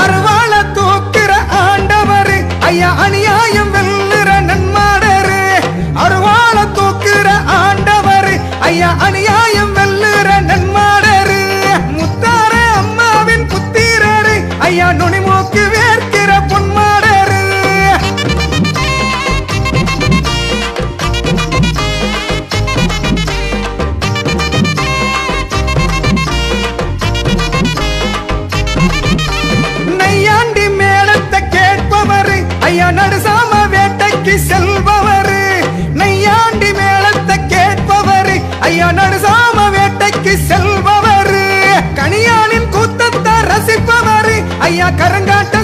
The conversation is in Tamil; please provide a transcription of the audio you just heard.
அருவாள தூக்குற ஆண்டவர் ஐயா அநியாயம் வெல்லுற நன்மாடரு அருவாள தூக்குற ஆண்டவர் ஐயா அநியாயம் வெல்லுற நன்மாடரு முத்தார அம்மாவின் புத்திரரு ஐயா நுனிமூக்கு வேர்க்கிற பொன்மாடரு நையாண்டி மேளத்தை கேட்பவர் ஐயா நடுசாம வேட்டைக்கு செல்பவர் நையாண்டி மேளத்தை கேட்பவர் ஐயா நடுசாம வேட்டைக்கு செல்பவர் கனியானின் கூத்தத்தை ரசிப்பவர் ஐயா கரங்காட்ட